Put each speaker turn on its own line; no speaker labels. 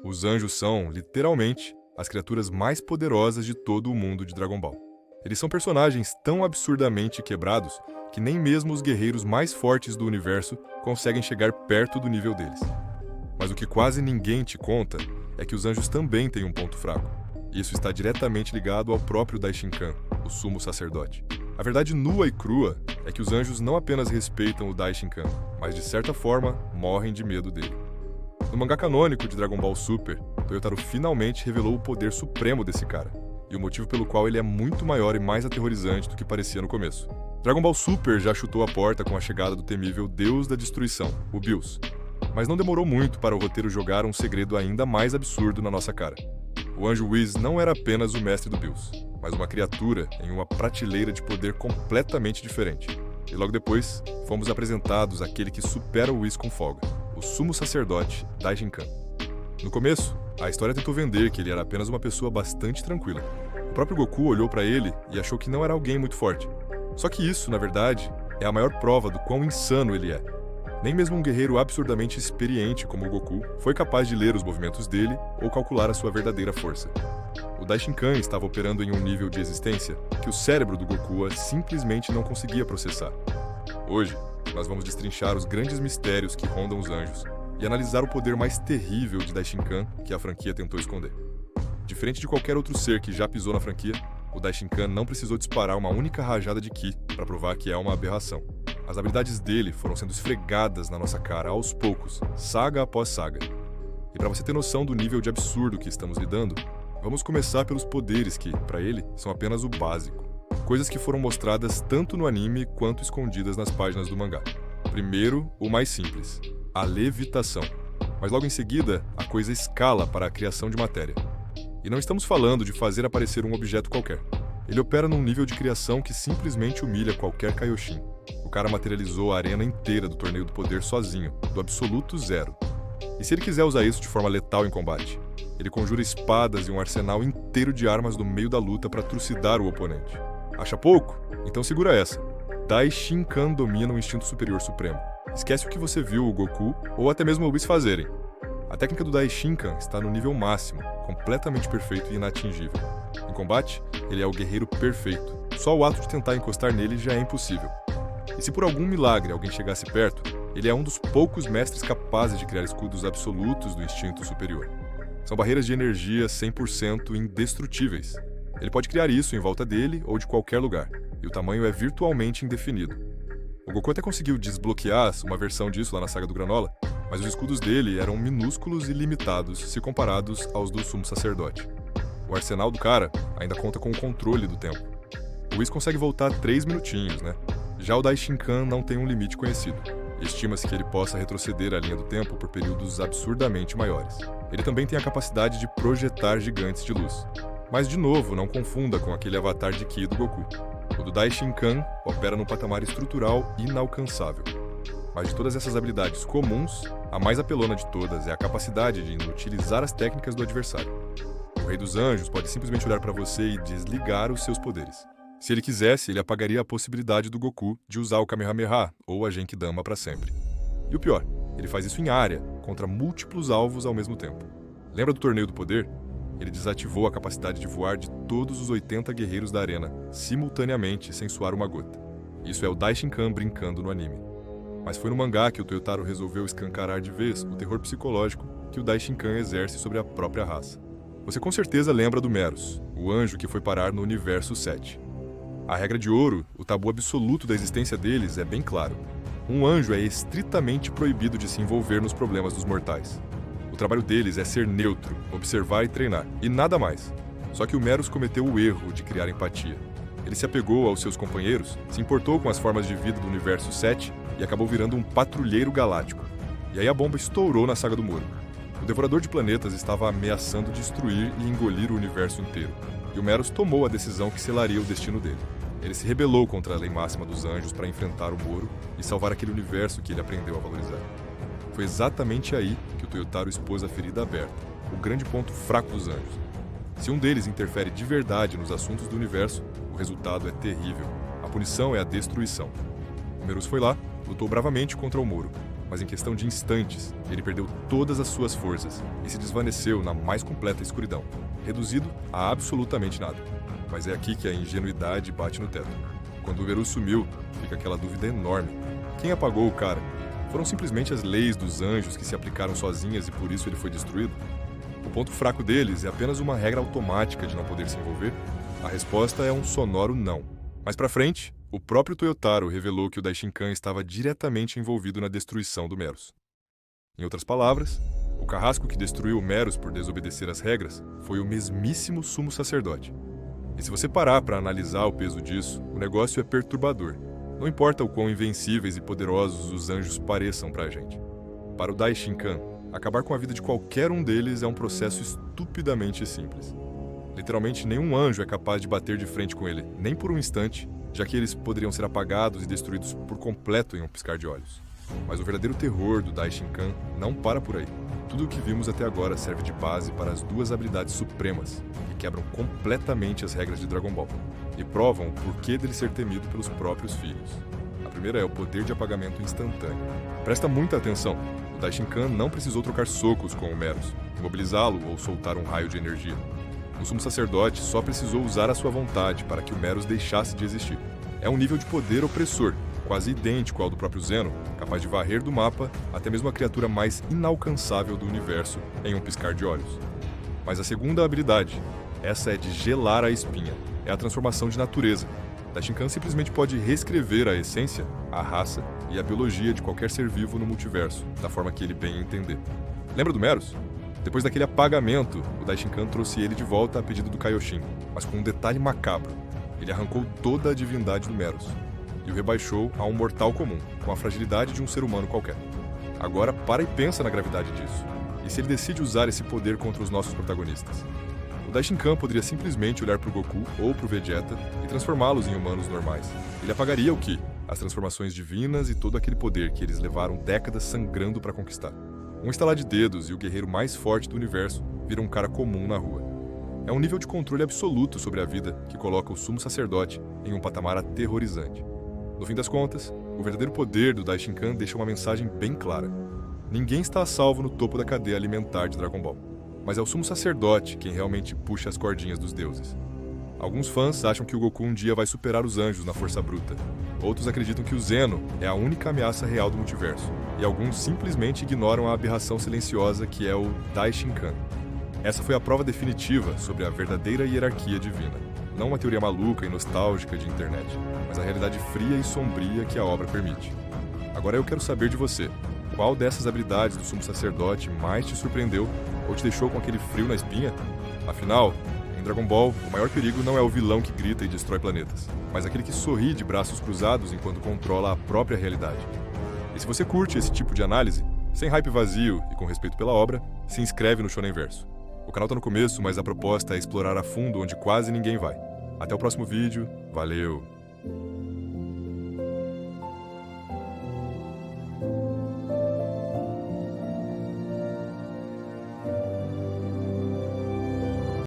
Os anjos são, literalmente, as criaturas mais poderosas de todo o mundo de Dragon Ball. Eles são personagens tão absurdamente quebrados que nem mesmo os guerreiros mais fortes do universo conseguem chegar perto do nível deles. Mas o que quase ninguém te conta é que os anjos também têm um ponto fraco. E isso está diretamente ligado ao próprio Daishinkan, o sumo sacerdote. A verdade nua e crua é que os anjos não apenas respeitam o Daishinkan, mas de certa forma morrem de medo dele. No mangá canônico de Dragon Ball Super, Toyotaro finalmente revelou o poder supremo desse cara, e o motivo pelo qual ele é muito maior e mais aterrorizante do que parecia no começo. Dragon Ball Super já chutou a porta com a chegada do temível Deus da Destruição, o Bills. Mas não demorou muito para o roteiro jogar um segredo ainda mais absurdo na nossa cara. O anjo Whis não era apenas o mestre do Bills, mas uma criatura em uma prateleira de poder completamente diferente. E logo depois, fomos apresentados àquele que supera o Whis com folga, o sumo sacerdote Daishinkan. No começo, a história tentou vender que ele era apenas uma pessoa bastante tranquila. O próprio Goku olhou para ele e achou que não era alguém muito forte. Só que isso, na verdade, é a maior prova do quão insano ele é. Nem mesmo um guerreiro absurdamente experiente como o Goku foi capaz de ler os movimentos dele ou calcular a sua verdadeira força. O Daishinkan estava operando em um nível de existência que o cérebro do Goku simplesmente não conseguia processar. Hoje, nós vamos destrinchar os grandes mistérios que rondam os anjos e analisar o poder mais terrível de Daishinkan que a franquia tentou esconder. Diferente de qualquer outro ser que já pisou na franquia, o Daishinkan não precisou disparar uma única rajada de Ki para provar que é uma aberração. As habilidades dele foram sendo esfregadas na nossa cara aos poucos, saga após saga. E para você ter noção do nível de absurdo que estamos lidando, vamos começar pelos poderes que, para ele, são apenas o básico. Coisas que foram mostradas tanto no anime quanto escondidas nas páginas do mangá. Primeiro, o mais simples, a levitação. Mas logo em seguida, a coisa escala para a criação de matéria. E não estamos falando de fazer aparecer um objeto qualquer. Ele opera num nível de criação que simplesmente humilha qualquer Kaioshin. O cara materializou a arena inteira do Torneio do Poder sozinho, do absoluto zero. E se ele quiser usar isso de forma letal em combate, ele conjura espadas e um arsenal inteiro de armas no meio da luta para trucidar o oponente. Acha pouco? Então segura essa. Daishinkan domina o instinto superior supremo. Esquece o que você viu o Goku ou até mesmo o Whis fazerem. A técnica do Daishinkan está no nível máximo, completamente perfeito e inatingível. Em combate, ele é o guerreiro perfeito. Só o ato de tentar encostar nele já é impossível. E se por algum milagre alguém chegasse perto, ele é um dos poucos mestres capazes de criar escudos absolutos do instinto superior. São barreiras de energia 100% indestrutíveis. Ele pode criar isso em volta dele ou de qualquer lugar, e o tamanho é virtualmente indefinido. O Goku até conseguiu desbloquear uma versão disso lá na saga do Granola, mas os escudos dele eram minúsculos e limitados se comparados aos do Sumo Sacerdote. O arsenal do cara ainda conta com o controle do tempo. O Whis consegue voltar 3 minutinhos, né? Já o Daishinkan não tem um limite conhecido. Estima-se que ele possa retroceder a linha do tempo por períodos absurdamente maiores. Ele também tem a capacidade de projetar gigantes de luz. Mas, de novo, não confunda com aquele avatar de Ki do Goku. O do Daishinkan opera num patamar estrutural inalcançável. Mas de todas essas habilidades comuns, a mais apelona de todas é a capacidade de inutilizar as técnicas do adversário. O Rei dos Anjos pode simplesmente olhar para você e desligar os seus poderes. Se ele quisesse, ele apagaria a possibilidade do Goku de usar o Kamehameha ou a Genkidama para sempre. E o pior, ele faz isso em área, contra múltiplos alvos ao mesmo tempo. Lembra do Torneio do Poder? Ele desativou a capacidade de voar de todos os 80 guerreiros da arena, simultaneamente, sem suar uma gota. Isso é o Daishinkan brincando no anime. Mas foi no mangá que o Toyotaro resolveu escancarar de vez o terror psicológico que o Daishinkan exerce sobre a própria raça. Você com certeza lembra do Meros, o anjo que foi parar no Universo 7. A regra de ouro, o tabu absoluto da existência deles é bem claro. Um anjo é estritamente proibido de se envolver nos problemas dos mortais. O trabalho deles é ser neutro, observar e treinar, e nada mais. Só que o Meros cometeu o erro de criar empatia. Ele se apegou aos seus companheiros, se importou com as formas de vida do Universo 7 e acabou virando um patrulheiro galáctico. E aí a bomba estourou na Saga do Moro. O Devorador de Planetas estava ameaçando destruir e engolir o universo inteiro. E o Meros tomou a decisão que selaria o destino dele. Ele se rebelou contra a lei máxima dos anjos para enfrentar o Moro e salvar aquele universo que ele aprendeu a valorizar. Foi exatamente aí que o Toyotaro expôs a ferida aberta, o grande ponto fraco dos anjos. Se um deles interfere de verdade nos assuntos do universo, o resultado é terrível. A punição é a destruição. O Meros foi lá, lutou bravamente contra o Moro, mas em questão de instantes, ele perdeu todas as suas forças e se desvaneceu na mais completa escuridão, reduzido a absolutamente nada. Mas é aqui que a ingenuidade bate no teto. Quando o Uberus sumiu, fica aquela dúvida enorme. Quem apagou o cara? Foram simplesmente as leis dos anjos que se aplicaram sozinhas e por isso ele foi destruído? O ponto fraco deles é apenas uma regra automática de não poder se envolver? A resposta é um sonoro não. Mais pra frente, o próprio Toyotaro revelou que o Daishinkan estava diretamente envolvido na destruição do Meros. Em outras palavras, o carrasco que destruiu o Meros por desobedecer às regras foi o mesmíssimo sumo sacerdote. E se você parar para analisar o peso disso, o negócio é perturbador. Não importa o quão invencíveis e poderosos os anjos pareçam pra gente. Para o Daishinkan, acabar com a vida de qualquer um deles é um processo estupidamente simples. Literalmente nenhum anjo é capaz de bater de frente com ele, nem por um instante, já que eles poderiam ser apagados e destruídos por completo em um piscar de olhos. Mas o verdadeiro terror do Daishinkan não para por aí. Tudo o que vimos até agora serve de base para as duas habilidades supremas, que quebram completamente as regras de Dragon Ball, e provam o porquê dele ser temido pelos próprios filhos. A primeira é o poder de apagamento instantâneo. Presta muita atenção, o Daishinkan não precisou trocar socos com o Meros, imobilizá-lo ou soltar um raio de energia. O sumo sacerdote só precisou usar a sua vontade para que o Meros deixasse de existir. É um nível de poder opressor, quase idêntico ao do próprio Zeno, capaz de varrer do mapa até mesmo a criatura mais inalcançável do universo em um piscar de olhos. Mas a segunda habilidade, essa é de gelar a espinha, é a transformação de natureza. Daishinkan simplesmente pode reescrever a essência, a raça e a biologia de qualquer ser vivo no multiverso, da forma que ele bem entender. Lembra do Meros? Depois daquele apagamento, o Daishinkan trouxe ele de volta a pedido do Kaioshin, mas com um detalhe macabro. Ele arrancou toda a divindade do Meros e o rebaixou a um mortal comum, com a fragilidade de um ser humano qualquer. Agora para e pensa na gravidade disso. E se ele decide usar esse poder contra os nossos protagonistas? O Daishinkan poderia simplesmente olhar pro Goku ou pro Vegeta e transformá-los em humanos normais. Ele apagaria o Ki, as transformações divinas e todo aquele poder que eles levaram décadas sangrando para conquistar. Um estalar de dedos e o guerreiro mais forte do universo vira um cara comum na rua. É um nível de controle absoluto sobre a vida que coloca o sumo sacerdote em um patamar aterrorizante. No fim das contas, o verdadeiro poder do Daishinkan deixa uma mensagem bem clara. Ninguém está a salvo no topo da cadeia alimentar de Dragon Ball, mas é o sumo sacerdote quem realmente puxa as cordinhas dos deuses. Alguns fãs acham que o Goku um dia vai superar os anjos na força bruta. Outros acreditam que o Zeno é a única ameaça real do multiverso. E alguns simplesmente ignoram a aberração silenciosa que é o Daishinkan. Essa foi a prova definitiva sobre a verdadeira hierarquia divina. Não uma teoria maluca e nostálgica de internet, mas a realidade fria e sombria que a obra permite. Agora eu quero saber de você. Qual dessas habilidades do sumo sacerdote mais te surpreendeu ou te deixou com aquele frio na espinha? Afinal, em Dragon Ball, o maior perigo não é o vilão que grita e destrói planetas, mas aquele que sorri de braços cruzados enquanto controla a própria realidade. E se você curte esse tipo de análise, sem hype vazio e com respeito pela obra, se inscreve no Shonen Verso. O canal tá no começo, mas a proposta é explorar a fundo onde quase ninguém vai. Até o próximo vídeo, valeu!